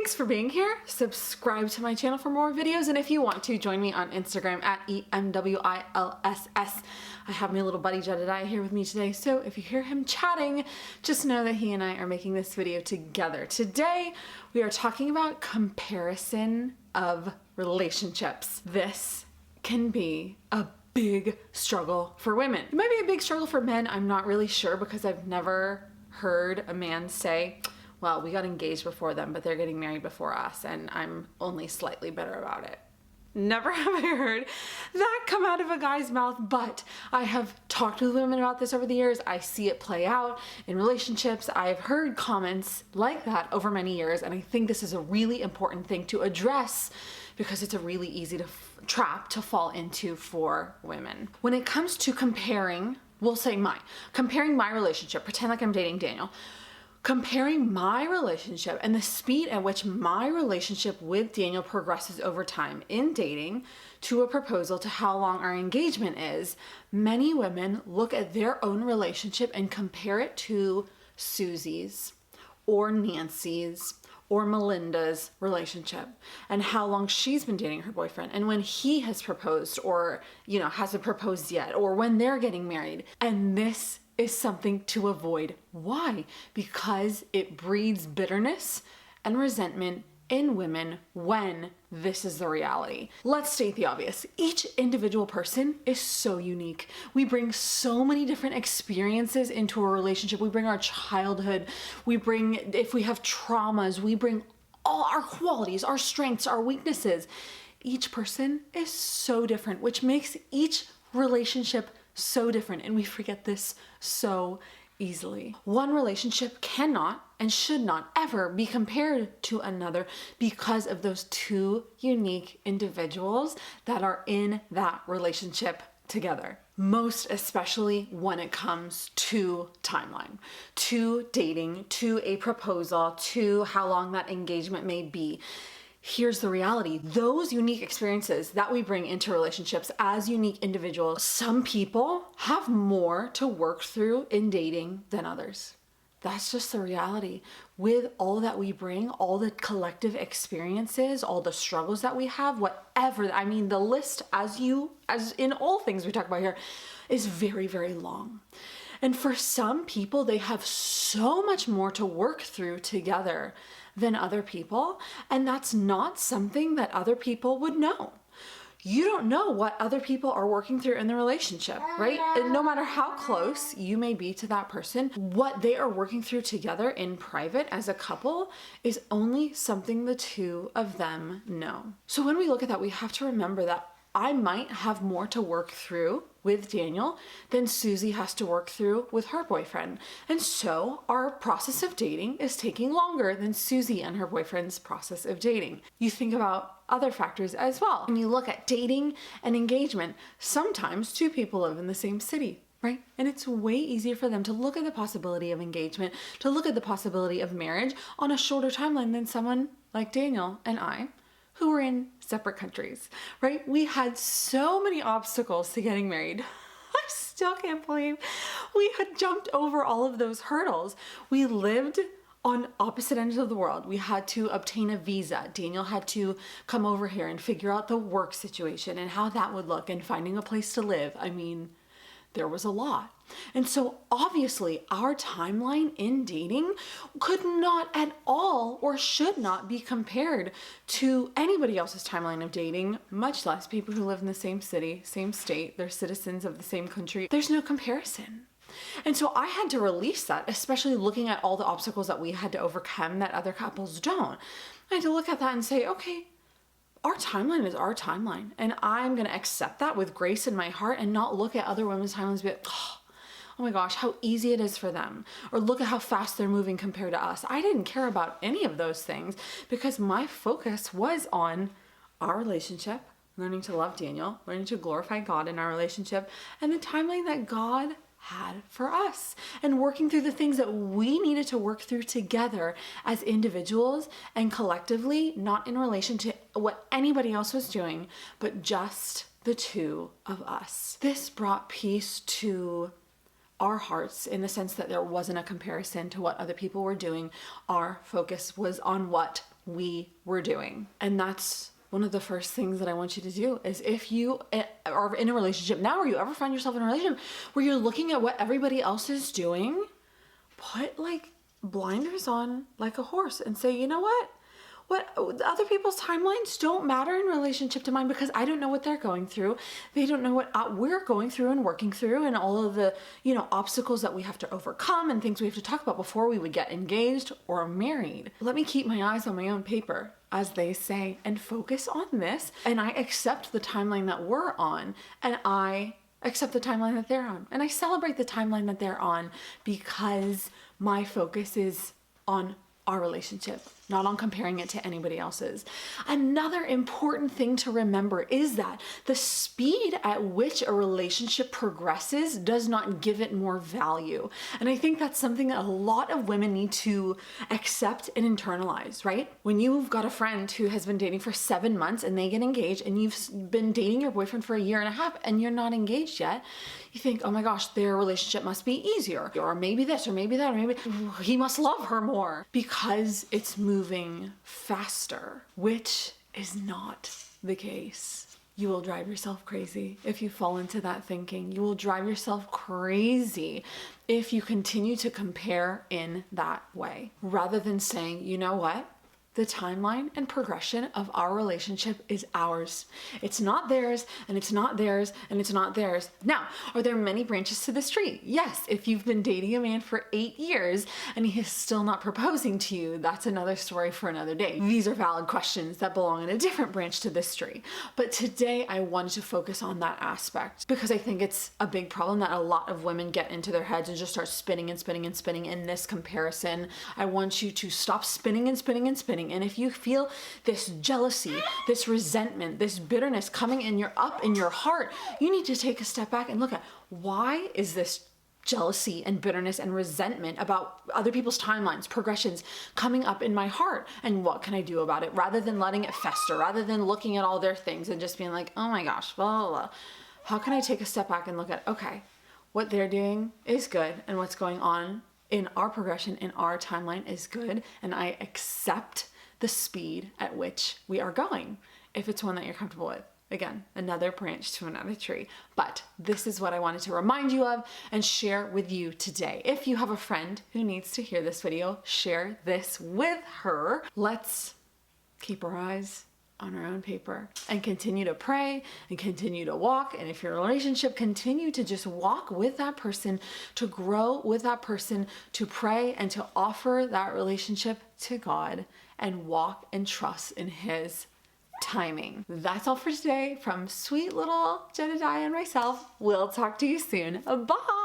Thanks for being here. Subscribe to my channel for more videos, and if you want to, join me on Instagram at EMWILSS. I have my little buddy Jedediah here with me today, so if you hear him chatting, just know that he and I are making this video together. Today, we are talking about comparison of relationships. This can be a big struggle for women. It might be a big struggle for men. I'm not really sure because I've never heard a man say, well, we got engaged before them, but they're getting married before us, and I'm only slightly bitter about it. Never have I heard that come out of a guy's mouth, but I have talked with women about this over the years. I see it play out in relationships. I've heard comments like that over many years, and I think this is a really important thing to address because it's a really easy trap to fall into for women. When it comes to comparing, we'll say comparing my relationship, pretend like I'm dating Daniel. Comparing my relationship and the speed at which my relationship with Daniel progresses over time in dating to a proposal to how long our engagement is, many women look at their own relationship and compare it to Susie's or Nancy's or Melinda's relationship and how long she's been dating her boyfriend and when he has proposed or, hasn't proposed yet or when they're getting married. And this is something to avoid. Why? Because it breeds bitterness and resentment in women when this is the reality. Let's state the obvious. Each individual person is so unique. We bring so many different experiences into a relationship. We bring our childhood. If we have traumas, we bring all our qualities, our strengths, our weaknesses. Each person is so different, which makes each relationship so different, and we forget this so easily. One relationship cannot and should not ever be compared to another because of those two unique individuals that are in that relationship together. Most especially when it comes to timeline, to dating, to a proposal, to how long that engagement may be. Here's the reality. Those unique experiences that we bring into relationships as unique individuals, some people have more to work through in dating than others. That's just the reality. With all that we bring, all the collective experiences, all the struggles that we have, the list, as in all things we talk about here, is very, very long. And for some people, they have so much more to work through together than other people, and that's not something that other people would know. You don't know what other people are working through in the relationship, right? And no matter how close you may be to that person, what they are working through together in private as a couple is only something the two of them know. So when we look at that, we have to remember that I might have more to work through with Daniel than Susie has to work through with her boyfriend. And so our process of dating is taking longer than Susie and her boyfriend's process of dating. You think about other factors as well. When you look at dating and engagement, sometimes two people live in the same city, right? And it's way easier for them to look at the possibility of engagement, to look at the possibility of marriage on a shorter timeline than someone like Daniel and I, who were in separate countries, right? We had so many obstacles to getting married. I still can't believe we had jumped over all of those hurdles. We lived on opposite ends of the world. We had to obtain a visa. Daniel had to come over here and figure out the work situation and how that would look and finding a place to live. There was a lot. And so obviously our timeline in dating could not at all or should not be compared to anybody else's timeline of dating, much less people who live in the same city, same state, they're citizens of the same country. There's no comparison. And so I had to release that, especially looking at all the obstacles that we had to overcome that other couples don't. I had to look at that and say, okay, our timeline is our timeline, and I'm going to accept that with grace in my heart and not look at other women's timelines and be like, oh my gosh, how easy it is for them, or look at how fast they're moving compared to us. I didn't care about any of those things because my focus was on our relationship, learning to love Daniel, learning to glorify God in our relationship, and the timeline that God had for us, and working through the things that we needed to work through together as individuals and collectively, not in relation to what anybody else was doing, but just the two of us. This brought peace to our hearts in the sense that there wasn't a comparison to what other people were doing. Our focus was on what we were doing. And that's one of the first things that I want you to do is if you are in a relationship now, or you ever find yourself in a relationship where you're looking at what everybody else is doing, put like blinders on like a horse and say, you know what other people's timelines don't matter in relationship to mine, because I don't know what they're going through. They don't know what we're going through and working through, and all of the, obstacles that we have to overcome and things we have to talk about before we would get engaged or married. Let me keep my eyes on my own paper, as they say, and focus on this. And I accept the timeline that we're on, and I accept the timeline that they're on, and I celebrate the timeline that they're on, because my focus is on our relationship, not on comparing it to anybody else's. Another important thing to remember is that the speed at which a relationship progresses does not give it more value. And I think that's something that a lot of women need to accept and internalize, right? When you've got a friend who has been dating for 7 months and they get engaged, and you've been dating your boyfriend for 1.5 years and you're not engaged yet, you think, oh my gosh, their relationship must be easier, or maybe this, or maybe that, or maybe he must love her more, because it's moving faster, which is not the case. You will drive yourself crazy if you fall into that thinking. You will drive yourself crazy if you continue to compare in that way, rather than saying, you know what? The timeline and progression of our relationship is ours. It's not theirs, and it's not theirs, and it's not theirs. Now, are there many branches to this tree? Yes, if you've been dating a man for 8 years and he is still not proposing to you, that's another story for another day. These are valid questions that belong in a different branch to this tree. But today I wanted to focus on that aspect, because I think it's a big problem that a lot of women get into their heads and just start spinning and spinning and spinning in this comparison. I want you to stop spinning and spinning and spinning. And if you feel this jealousy, this resentment, this bitterness coming up in your heart, you need to take a step back and look at, why is this jealousy and bitterness and resentment about other people's timelines, progressions coming up in my heart, and what can I do about it, rather than letting it fester, rather than looking at all their things and just being like, oh my gosh, blah, blah, blah. How can I take a step back and look at, okay, what they're doing is good, and what's going on in our progression, in our timeline is good, and I accept the speed at which we are going, if it's one that you're comfortable with. Again, another branch to another tree. But this is what I wanted to remind you of and share with you today. If you have a friend who needs to hear this video, share this with her. Let's keep our eyes on our own paper and continue to pray and continue to walk. And if your relationship, continue to just walk with that person, to grow with that person, to pray and to offer that relationship to God, and walk and trust in His timing. That's all for today from sweet little Jedediah and myself. We'll talk to you soon. Bye!